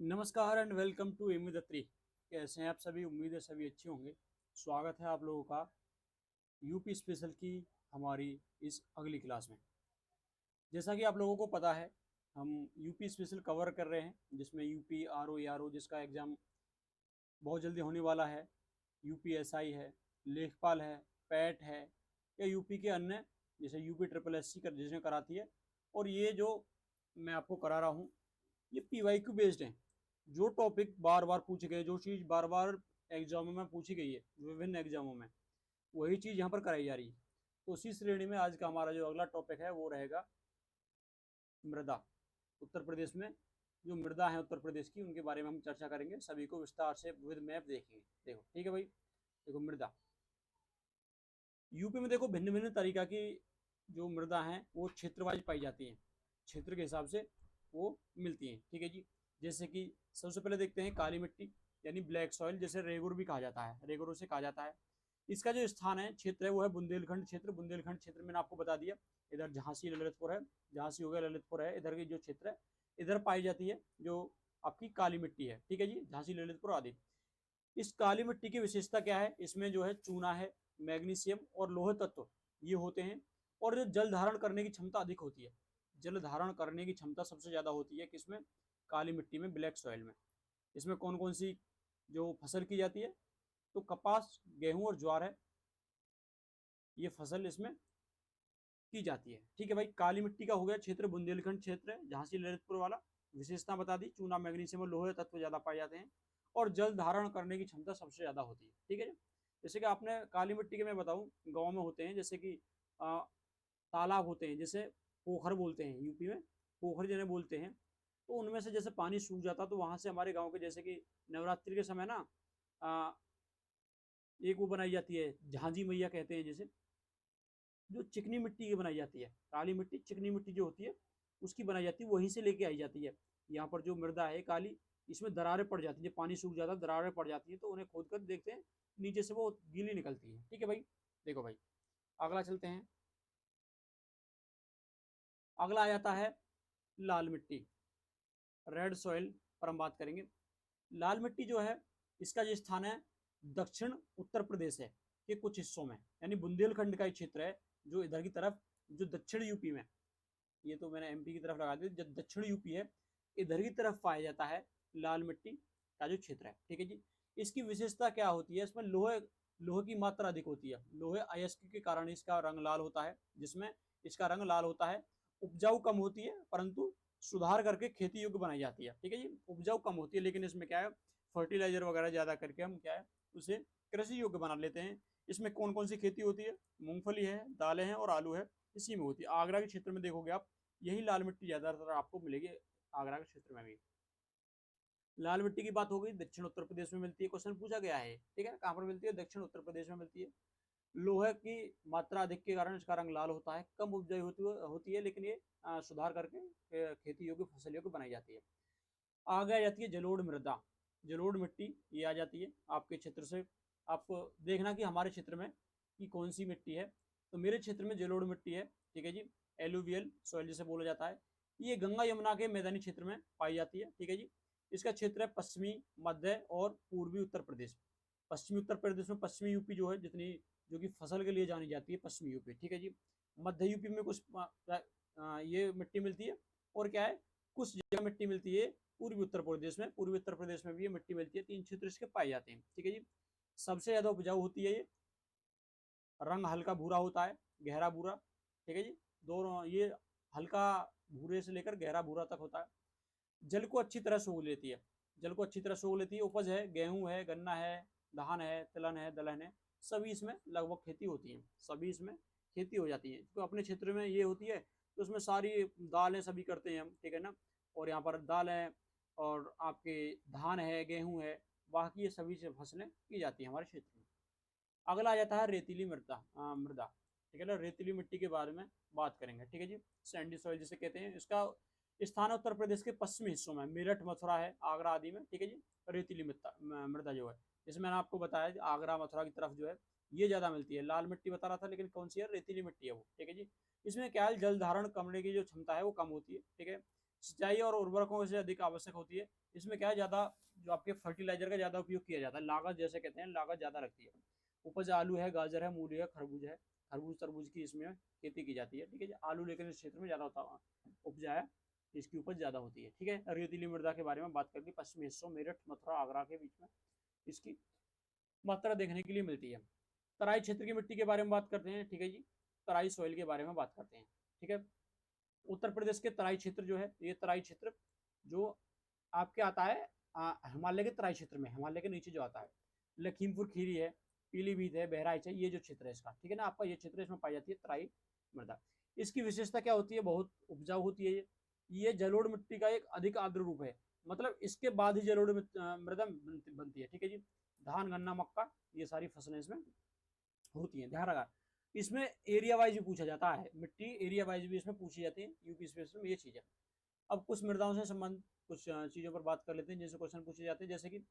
नमस्कार and welcome to Amy दत्री। कैसे हैं आप सभी? उम्मीद है सभी अच्छे होंगे। स्वागत है आप लोगों का यूपी स्पेशल की हमारी इस अगली क्लास में। जैसा कि आप लोगों को पता है, हम यूपी स्पेशल कवर कर रहे हैं, जिसमें यूपी आर ओ जिसका एग्ज़ाम बहुत जल्दी होने वाला है, यूपी एस आई है, लेखपाल है, पैट है, या यूपी के अन्य जैसे यूपी ट्रिपल एस सी कर जिसने कराती है। और ये जो मैं आपको करा रहा हूँ, ये PYQ बेस्ड है। जो टॉपिक बार बार पूछे गए, जो चीज़ बार बार एग्जामों में पूछी गई है, विभिन्न एग्जामों में, वही चीज़ यहाँ पर कराई जा रही है। तो उसी श्रेणी में आज का हमारा जो अगला टॉपिक है वो रहेगा मृदा। उत्तर प्रदेश में जो मृदा है उत्तर प्रदेश की, उनके बारे में हम चर्चा करेंगे, सभी को विस्तार से विद मैप देखेंगे। देखो ठीक है भाई। देखो मृदा, यूपी में देखो भिन्न भिन्न तरीका की जो मृदा है वो क्षेत्र वाइज पाई जाती है, क्षेत्र के हिसाब से वो मिलती हैं। ठीक है जी। जैसे कि सबसे पहले देखते हैं काली मिट्टी यानी ब्लैक सॉइल, जैसे रेगुर भी कहा जाता है, रेगुर से कहा जाता है। इसका जो स्थान है, क्षेत्र है, वो है बुंदेलखंड क्षेत्र। बुंदेलखंड क्षेत्र मैंने आपको बता दिया, इधर झांसी ललितपुर है, झांसी हो गया, ललितपुर है, इधर की जो क्षेत्र है इधर पाई जाती है जो आपकी काली मिट्टी है। ठीक है जी, झांसी ललितपुर आदि। इस काली मिट्टी की विशेषता क्या है? इसमें जो है चूना है, मैग्नीशियम और लोह तत्व ये होते हैं। और जो जल धारण करने की क्षमता अधिक होती है, जल धारण करने की क्षमता सबसे ज़्यादा होती है किसमें? काली मिट्टी में, ब्लैक सॉइल में। इसमें कौन कौन सी जो फसल की जाती है? तो कपास, गेहूं और ज्वार है, ये फसल इसमें की जाती है। ठीक है भाई। काली मिट्टी का हो गया क्षेत्र, बुंदेलखंड क्षेत्र है, झांसी ललितपुर वाला। विशेषता बता दी, चूना, मैग्नीशियम और लोहे तत्व ज्यादा पाए जाते हैं और जल धारण करने की क्षमता सबसे ज्यादा होती है। ठीक है जी। जैसे कि आपने काली मिट्टी के मैं बताऊं, गाँव में होते हैं, जैसे कि तालाब होते हैं, जैसे पोखर बोलते हैं यूपी में, पोखर जिन्हें बोलते हैं। तो उनमें से जैसे पानी सूख जाता तो वहां से हमारे गाँव के, जैसे कि नवरात्रि के समय ना आ, एक वो बनाई जाती है, झांझी मैया कहते हैं, जैसे जो चिकनी मिट्टी की बनाई जाती है। काली मिट्टी, चिकनी मिट्टी जो होती है उसकी बनाई जाती है, वहीं से लेके आई जाती है। यहाँ पर जो मृदा है काली, इसमें दरारें पड़ जाती है, पानी सूख जाता है, दरारें पड़ जाती है, तो उन्हें खोद कर देखते हैं, नीचे से वो गीली निकलती है। ठीक है भाई। देखो भाई, अगला चलते हैं। अगला आ जाता है लाल मिट्टी, रेड सॉइल पर हम बात करेंगे। लाल मिट्टी जो है, इसका जो स्थान है दक्षिण उत्तर प्रदेश है के कुछ हिस्सों में, यानी बुंदेलखंड का एक क्षेत्र है जो इधर की तरफ, जो दक्षिण यूपी में, ये तो मैंने एमपी की तरफ लगा दी, जब दक्षिण यूपी है इधर की तरफ पाया जाता है लाल मिट्टी का जो क्षेत्र है। ठीक है जी। इसकी विशेषता क्या होती है? इसमें लोहे लोहे की मात्रा अधिक होती है, लोहे अयस्क के कारण इसका रंग लाल होता है, जिसमें इसका रंग लाल होता है। उपजाऊ कम होती है, परंतु सुधार करके खेती योग्य बनाई जाती है। ठीक है जी। उपजाऊ कम होती है, लेकिन इसमें क्या है, फर्टिलाइजर वगैरह ज्यादा करके हम क्या है उसे कृषि योग्य बना लेते हैं। इसमें कौन कौन सी खेती होती है? मूंगफली है, दालें हैं और आलू है, इसी में होती है। आगरा के क्षेत्र में देखोगे आप, यही लाल मिट्टी ज्यादातर आपको मिलेगी, आगरा के क्षेत्र में भी। लाल मिट्टी की बात हो गई, दक्षिण उत्तर प्रदेश में मिलती है, क्वेश्चन पूछा गया है। ठीक है, कहाँ पर मिलती है? दक्षिण उत्तर प्रदेश में मिलती है। लोहे की मात्रा अधिक के कारण इसका रंग लाल होता है, कम उपजाऊ होती है, लेकिन ये सुधार करके खेती योग्य, फसल योग्य बनाई जाती है। आगे आ जाती है जलोढ़ मृदा, जलोढ़ मिट्टी ये आ जाती है आपके क्षेत्र से। आपको देखना कि हमारे क्षेत्र में कि कौन सी मिट्टी है। तो मेरे क्षेत्र में जलोढ़ मिट्टी है। ठीक है जी। एलुवियल सॉइल जिसे बोला जाता है, ये गंगा यमुना के मैदानी क्षेत्र में पाई जाती है। ठीक है जी। इसका क्षेत्र है पश्चिमी, मध्य और पूर्वी उत्तर प्रदेश। पश्चिमी उत्तर प्रदेश में, पश्चिमी यूपी जो है, जितनी जो कि फसल के लिए जानी जाती है, पश्चिमी यूपी। ठीक है जी। मध्य यूपी में कुछ ये मिट्टी मिलती है, और क्या है, कुछ जगह मिट्टी मिलती है पूर्वी उत्तर प्रदेश में, पूर्वी उत्तर प्रदेश में भी ये मिट्टी मिलती है। तीन क्षेत्र इसके पाए जाते हैं। ठीक है जी। सबसे ज्यादा उपजाऊ होती है ये, रंग हल्का भूरा होता है, गहरा भूरा। ठीक है जी। दोनों ये हल्का भूरे से लेकर गहरा भूरा तक होता है। जल को अच्छी तरह सोख लेती है, जल को अच्छी तरह सोख लेती है। उपज है, गेहूं है, गन्ना है, धान है, तिलहन है, दलहन है, सभी इसमें लगभग खेती होती है, सभी इसमें खेती हो जाती है। तो अपने क्षेत्र में ये होती है, तो उसमें सारी दालें सभी करते हैं हम। ठीक है ना। और यहाँ पर दालें और आपके धान है, गेहूं है, बाकी ये सभी से फसलें की जाती हैं हमारे क्षेत्र में। अगला आ जाता है रेतीली मृदा, मृदा। ठीक है ना, रेतीली मिट्टी के बारे में बात करेंगे। ठीक है जी। सैंडी सॉइल जिसे कहते हैं, इसका स्थान उत्तर प्रदेश के पश्चिमी हिस्सों में, मेरठ, मथुरा है, आगरा आदि में। ठीक है जी। रेतीली मृदा जो है, जैसे मैंने आपको बताया आगरा मथुरा की तरफ जो है ये ज्यादा मिलती है। लाल मिट्टी बता रहा था, लेकिन कौन सी है? रेतीली मिट्टी है वो। ठीक है जी। इसमें क्या है, जल धारण करने की जो क्षमता है वो कम होती है। ठीक है। सिंचाई और उर्वरकों से अधिक आवश्यक होती है। इसमें क्या है, ज़्यादा जो आपके फर्टिलाइजर का ज़्यादा उपयोग किया जाता है, लागत जैसे कहते हैं, लागत ज़्यादा रखती है। उपज आलू है, गाजर है, मूली है, खरबूज है, खरबूज तरबूज की इसमें खेती की जाती है। ठीक है जी, आलू लेकिन इस क्षेत्र में ज़्यादा होता उपजा है, इसकी उपज ज़्यादा होती है। ठीक है, रेतीली मृदा के बारे में बात करके पश्चिमी हिस्सों मेरठ, मथुरा, आगरा के बीच में इसकी मात्रा देखने के लिए मिलती है। तराई क्षेत्र की मिट्टी के बारे में बात करते हैं। ठीक है जी, तराई सॉइल के बारे में बात करते हैं। ठीक है, उत्तर प्रदेश के तराई क्षेत्र जो है, ये तराई क्षेत्र जो आपके आता है हिमालय के तराई क्षेत्र में, हिमालय के नीचे जो आता है, लखीमपुर खीरी है, पीलीभीत है, बहराइच है, ये जो क्षेत्र है इसका, ठीक है ना, आपका ये क्षेत्र, इसमें पाई जाती है तराई मृदा। इसकी विशेषता क्या होती है, बहुत उपजाऊ होती है ये जलोढ़ मिट्टी का एक अधिक आर्द्र रूप है, मतलब इसके बाद ही जलोढ़ मृदा बनती है। ठीक है जी, धान, गन्ना, मक्का, ये सारी फसलें इसमें होती हैं। ध्यान रखा, इसमें एरिया वाइज भी पूछा जाता है, मिट्टी एरिया वाइज भी इसमें पूछी जाती है, यूपी स्पेशल में ये चीज़ है। अब कुछ मृदाओं से संबंधित कुछ चीज़ों पर बात कर लेते हैं, जैसे क्वेश्चन पूछे जाते हैं, जैसे कि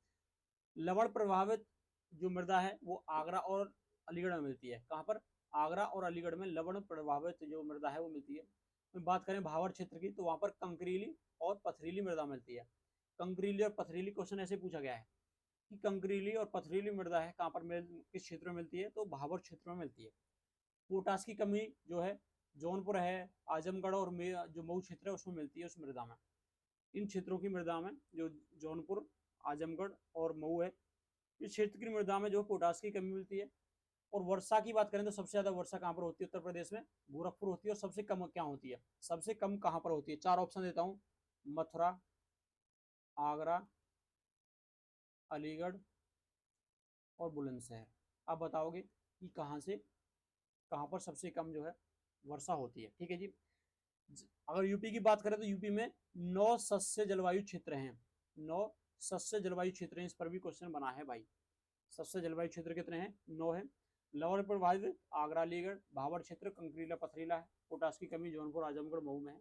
लवण प्रभावित जो मृदा है वो आगरा और अलीगढ़ में मिलती है। कहाँ पर, आगरा और अलीगढ़ में लवण प्रभावित जो मृदा है वो मिलती है। बात करें भावर क्षेत्र की, तो वहाँ पर कंकरीली और पथरीली मृदा मिलती है। कंकरीली और पथरीली क्वेश्चन ऐसे पूछा गया है कि कंकरीली और पथरीली मृदा है कहाँ पर किस क्षेत्र में मिलती है, तो भावर क्षेत्र में मिलती है। पोटास की कमी जो है जौनपुर है, आजमगढ़ और जो मऊ क्षेत्र है उसमें मिलती है, उस मृदा में। इन क्षेत्रों की मृदा में जो जौनपुर, आजमगढ़ और मऊ है, इस क्षेत्र की मृदा में जो पोटास की कमी मिलती है। और वर्षा की बात करें तो सबसे ज्यादा वर्षा कहाँ पर होती है, उत्तर प्रदेश में गोरखपुर होती है। और सबसे कम क्या होती है, सबसे कम कहाँ पर होती है, चार ऑप्शन देता हूँ, मथुरा, आगरा, अलीगढ़ और बुलंदशहर। आप बताओगे कि कहाँ से कहाँ पर सबसे कम जो है वर्षा होती है। ठीक है जी, अगर यूपी की बात करें तो यूपी में 9 सस्य जलवायु क्षेत्र हैं, 9 सस्य जलवायु क्षेत्र हैं, इस पर भी क्वेश्चन बना है भाई। सस्य जलवायु क्षेत्र कितने हैं, 9 है। लवण प्रभावित आगरा, अलीगढ़, भावर क्षेत्र कंकरीला पथरीला है, पोटास की कमी जौनपुर, आजमगढ़, मऊ में है।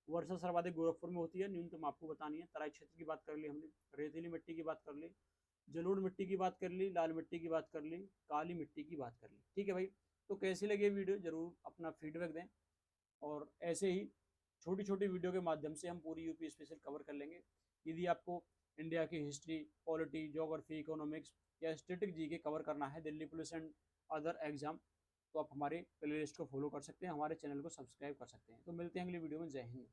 वर्षा सर्वाधिक गोरखपुर में होती है, न्यूनतम आपको बतानी है। तराई क्षेत्र की बात कर ली हमने, रेतीली मिट्टी की बात कर ली, जलोढ़ मिट्टी की बात कर ली, लाल मिट्टी की बात कर ली, काली मिट्टी की बात कर ली। ठीक है भाई, तो कैसी लगी वीडियो जरूर अपना फीडबैक दें, और ऐसे ही छोटी छोटी वीडियो के माध्यम से हम पूरी यूपी स्पेशल कवर कर लेंगे। यदि आपको इंडिया की हिस्ट्री, पॉलिटी, ज्योग्राफी, इकोनॉमिक्स या स्टैटिक जीके कवर करना है, Delhi police and other exam, तो आप हमारे प्ले लिस्ट को फॉलो कर सकते हैं, हमारे चैनल को सब्सक्राइब कर सकते हैं। तो मिलते हैं अगली वीडियो में, जय हिंद।